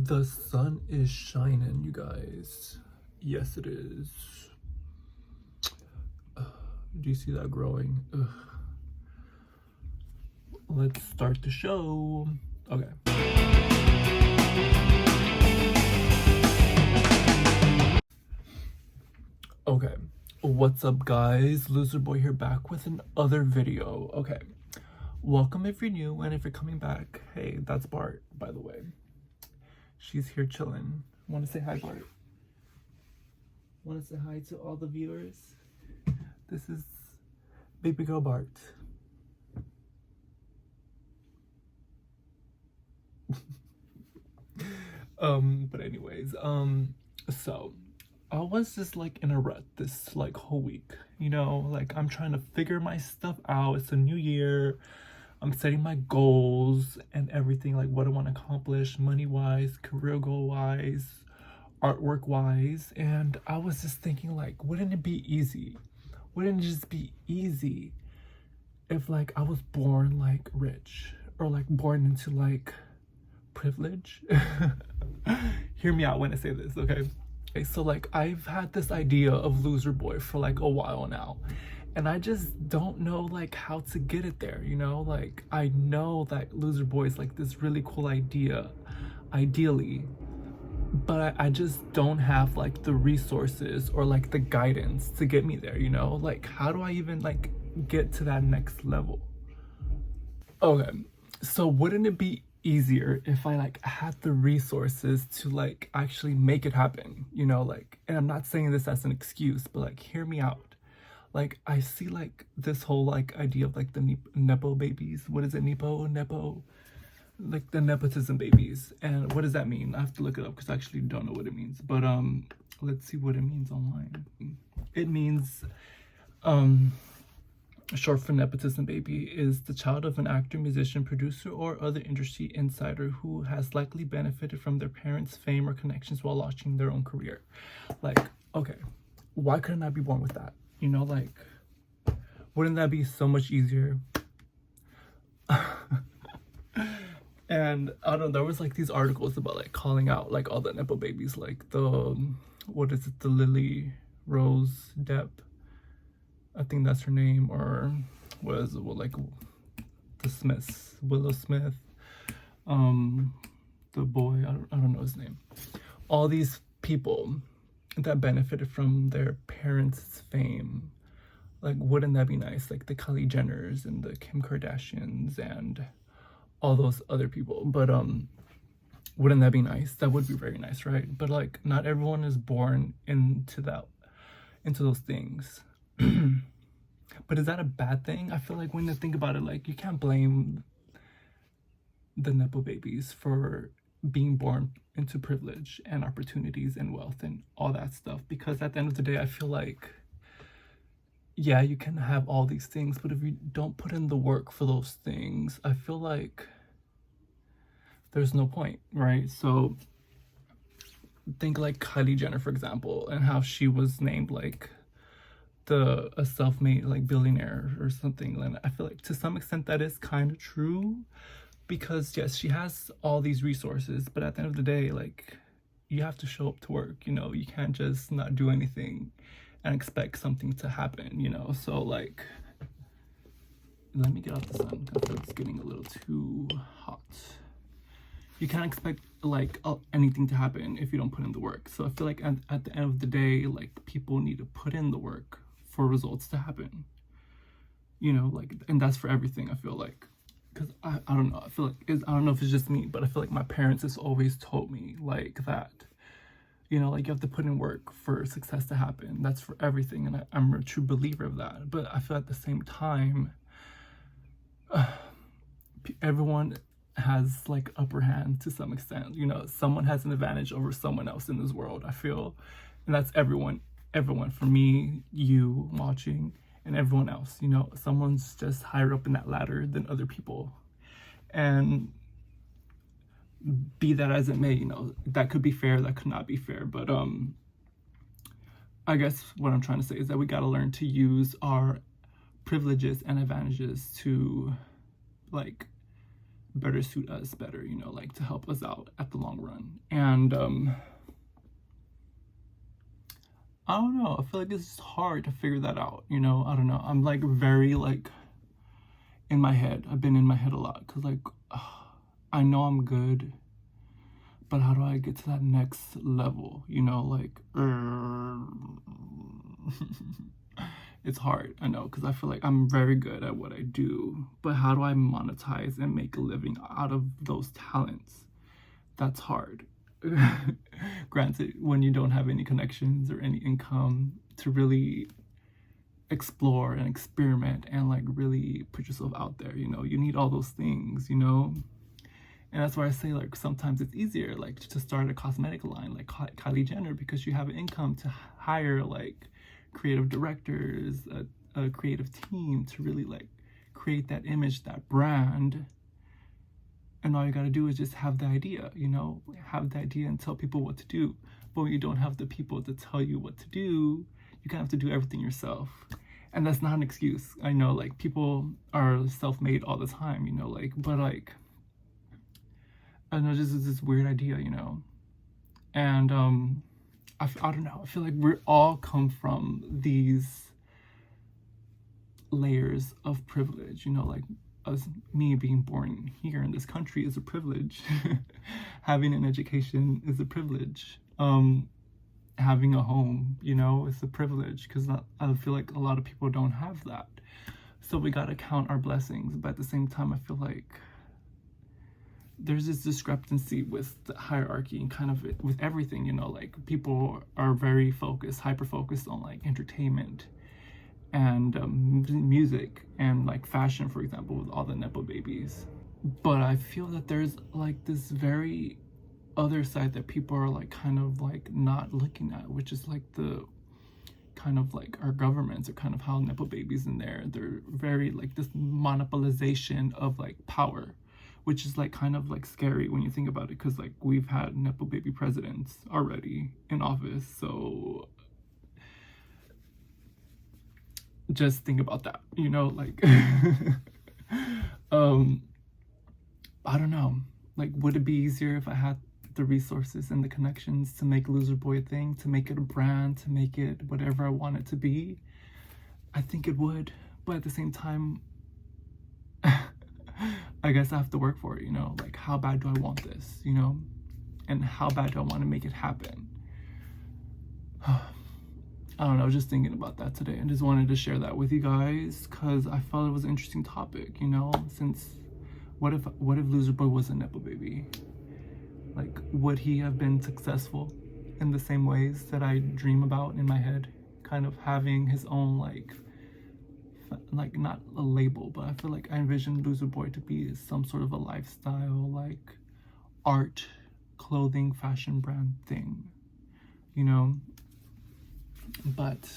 The sun is shining, you guys. Yes, it is. Do you see that growing? Ugh. Let's start the show. Okay. Okay. What's up, guys? LOSERBOY here, back with another video. Okay. Welcome if you're new, and if you're coming back, hey, that's Bart, by the way. She's here chilling. Want to say hi, Bart? Want to say hi to all the viewers? This is baby girl Bart. But anyways, so I was just like in a rut this like whole week, you know, like I'm trying to figure my stuff out. It's a new year. I'm setting my goals and everything, like what I want to accomplish money-wise, career goal-wise, artwork-wise. And I was just thinking, like, wouldn't it be easy? Wouldn't it just be easy if like I was born like rich or like born into like privilege? Hear me out when I say this, okay? Okay, so like I've had this idea of LOSERBOY for like a while now, and I just don't know like how to get it there, you know? Like I know that LOSERBOY is like this really cool idea, ideally, but I just don't have like the resources or like the guidance to get me there, you know? Like how do I even like get to that next level? Okay, so wouldn't it be easier if I like had the resources to like actually make it happen, you know? Like, and I'm not saying this as an excuse, but like hear me out. Like I see like this whole like idea of like the nepo babies. What is it? Nepo, like the nepotism babies. And what does that mean? I have to look it up because I actually don't know what it means, but let's see what it means online. It means short for nepotism baby, is the child of an actor, musician, producer, or other industry insider who has likely benefited from their parents' fame or connections while launching their own career. Like, okay, why couldn't I be born with that? You know, like, wouldn't that be so much easier? And I don't know, there was like these articles about like calling out like all the nepo babies, like the, what is it, the Lily Rose Depp, I think that's her name, or was it, well, like the Smiths, Willow Smith, the boy, I don't know his name. All these people that benefited from their parents' fame. Like, wouldn't that be nice? Like the Kylie Jenners and the Kim Kardashians and all those other people. But wouldn't that be nice? That would be very nice, right? But like not everyone is born into those things. But is that a bad thing? I feel like when you think about it, like you can't blame the nepo babies for being born into privilege and opportunities and wealth and all that stuff, because at the end of the day I feel like, yeah, you can have all these things, but if you don't put in the work for those things, I feel like there's no point, right? So think like Kylie Jenner, for example, and how she was named like a self-made like billionaire or something. And I feel like to some extent that is kind of true, because yes, she has all these resources, but at the end of the day, like you have to show up to work, you know? You can't just not do anything and expect something to happen, you know? So like, let me get out the sun because it's getting a little too hot. You can't expect like anything to happen if you don't put in the work. So I feel like at the end of the day, like people need to put in the work for results to happen, you know? Like, and that's for everything, I feel like. Because I don't know, I feel like I don't know if it's just me, but I feel like my parents has always told me like that, you know, like you have to put in work for success to happen. That's for everything, and I'm a true believer of that. But I feel at the same time, everyone has like upper hand to some extent, you know? Someone has an advantage over someone else in this world, I feel. And that's everyone, for me, you watching, and everyone else, you know? Someone's just higher up in that ladder than other people. And be that as it may, you know, that could be fair, that could not be fair. But I guess what I'm trying to say is that we got to learn to use our privileges and advantages to like better suit us better, you know, like to help us out at the long run. And I don't know, I feel like it's hard to figure that out, you know. I don't know, I'm like very like in my head. I've been in my head a lot because like I know I'm good, but how do I get to that next level, you know, like it's hard, I know, because I feel like I'm very good at what I do, but how do I monetize and make a living out of those talents? That's hard. Granted, when you don't have any connections or any income to really explore and experiment and like really put yourself out there, you know, you need all those things, you know. And that's why I say like sometimes it's easier like to start a cosmetic line like Kylie Jenner, because you have an income to hire like creative directors, a creative team to really like create that image, that brand. And all you got to do is just have the idea, you know, have the idea and tell people what to do. But when you don't have the people to tell you what to do, you kind of have to do everything yourself. And that's not an excuse. I know like people are self-made all the time, you know, like, but like, I don't know, just this weird idea, you know. And I don't know, I feel like we all come from these layers of privilege, you know, like me being born here in this country is a privilege. Having an education is a privilege. Having a home, you know, is a privilege, because I feel like a lot of people don't have that. So we gotta count our blessings, but at the same time, I feel like there's this discrepancy with the hierarchy and kind of with everything, you know, like people are very focused, hyper focused on like entertainment and music and like fashion, for example, with all the nepo babies. But I feel that there's like this very other side that people are like kind of like not looking at, which is like the kind of like our governments are kind of how nepo babies in there, they're very like this monopolization of like power, which is like kind of like scary when you think about it, because like we've had nepo baby presidents already in office. So just think about that, you know, like I don't know, like would it be easier if I had the resources and the connections to make LOSERBOY a thing, to make it a brand, to make it whatever I want it to be? I think it would, but at the same time, I guess I have to work for it, you know, like how bad do I want this, you know, and how bad do I want to make it happen? I don't know, I was just thinking about that today and just wanted to share that with you guys because I felt it was an interesting topic, you know, since what if LOSERBOY was a nepo baby? Like, would he have been successful in the same ways that I dream about in my head? Kind of having his own, like not a label, but I feel like I envision LOSERBOY to be some sort of a lifestyle, like art, clothing, fashion brand thing, you know? But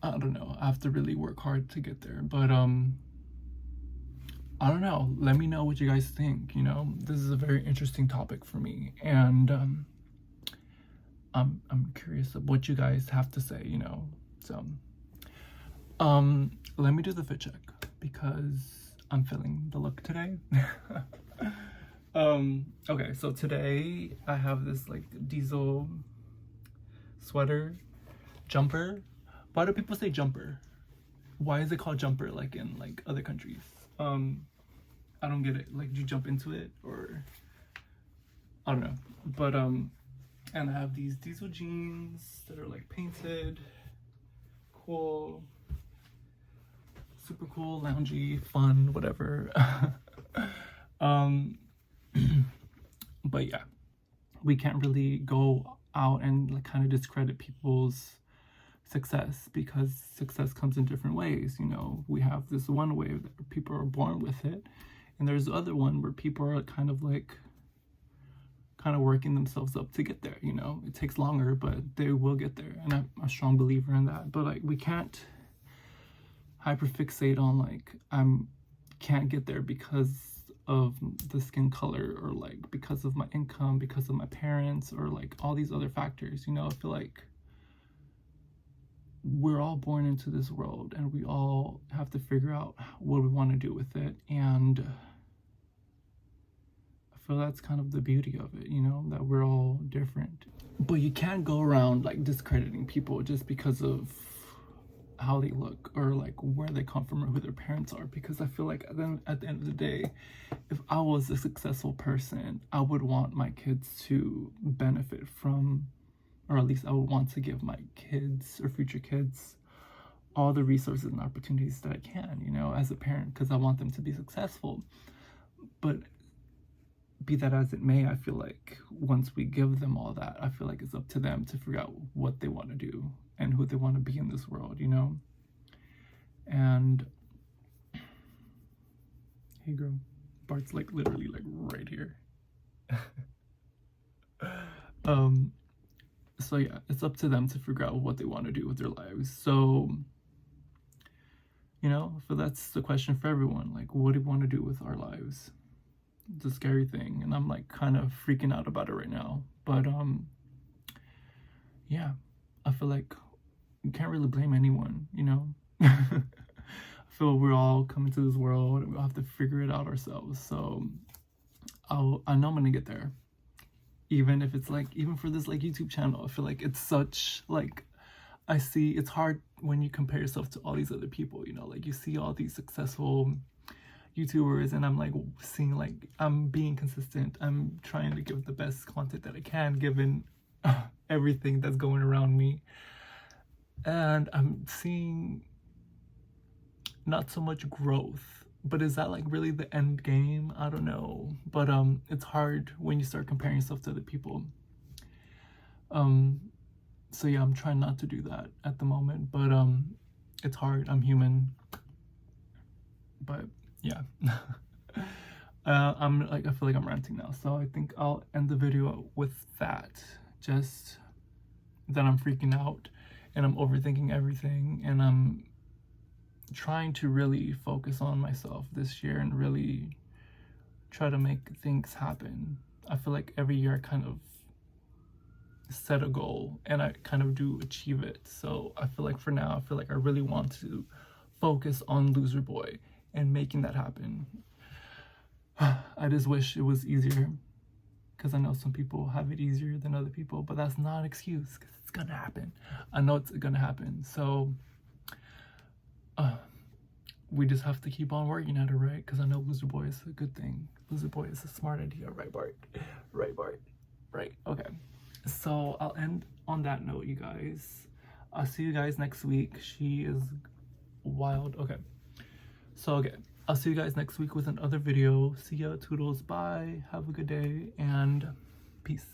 I don't know, I have to really work hard to get there. But I don't know, let me know what you guys think, you know? This is a very interesting topic for me, and I'm curious of what you guys have to say, you know? So let me do the fit check because I'm feeling the look today. Okay, so today I have this like diesel sweater, jumper. Why do people say jumper? Why is it called jumper like in like other countries? I don't get it. Like, do you jump into it, or I don't know. But and I have these diesel jeans that are like painted, cool, super cool, loungy, fun, whatever. But yeah, we can't really go out and like kind of discredit people's success, because success comes in different ways, you know. We have this one way that people are born with it, and there's the other one where people are kind of working themselves up to get there, you know. It takes longer, but they will get there, and I'm a strong believer in that. But like, we can't hyperfixate on like can't get there because of the skin color, or like because of my income, because of my parents, or like all these other factors, you know. I feel like we're all born into this world and we all have to figure out what we want to do with it. And feel that's kind of the beauty of it, you know, that we're all different. But you can't go around like discrediting people just because of how they look or like where they come from or who their parents are, because I feel like then at the end of the day, if I was a successful person, I would want my kids to benefit from, or at least I would want to give my kids or future kids all the resources and opportunities that I can, you know, as a parent, because I want them to be successful. But be that as it may, I feel like once we give them all that, I feel like it's up to them to figure out what they want to do and who they want to be in this world, you know? And hey girl, Bart's like literally like right here. So yeah, it's up to them to figure out what they want to do with their lives. So, you know, so that's the question for everyone. Like, what do we want to do with our lives? It's a scary thing, and I'm like kind of freaking out about it right now. But yeah, I feel like you can't really blame anyone, you know? I feel we're all coming to this world and we'll have to figure it out ourselves. So I know I'm gonna get there. Even if it's like, even for this like YouTube channel, I feel like it's such like, I see it's hard when you compare yourself to all these other people, you know, like you see all these successful YouTubers and I'm like seeing like I'm being consistent, I'm trying to give the best content that I can given everything that's going around me, and I'm seeing not so much growth. But is that like really the end game? I don't know. But it's hard when you start comparing yourself to other people. So yeah, I'm trying not to do that at the moment, but it's hard. I'm human. But yeah. I'm like, I feel like I'm ranting now, so I think I'll end the video with that. Just that I'm freaking out and I'm overthinking everything, and I'm trying to really focus on myself this year and really try to make things happen. I feel like every year I kind of set a goal and I kind of do achieve it. So I feel like for now, I feel like I really want to focus on LOSERBOY and making that happen. I just wish it was easier, because I know some people have it easier than other people, but that's not an excuse, because it's gonna happen. I know it's gonna happen. So we just have to keep on working at it, right? Because I know LOSERBOY is a good thing. LOSERBOY is a smart idea, right, Bart? Right, Bart? Right, okay. So I'll end on that note, you guys. I'll see you guys next week. She is wild. Okay. So, okay. I'll see you guys next week with another video. See ya, toodles, bye. Have a good day, and peace.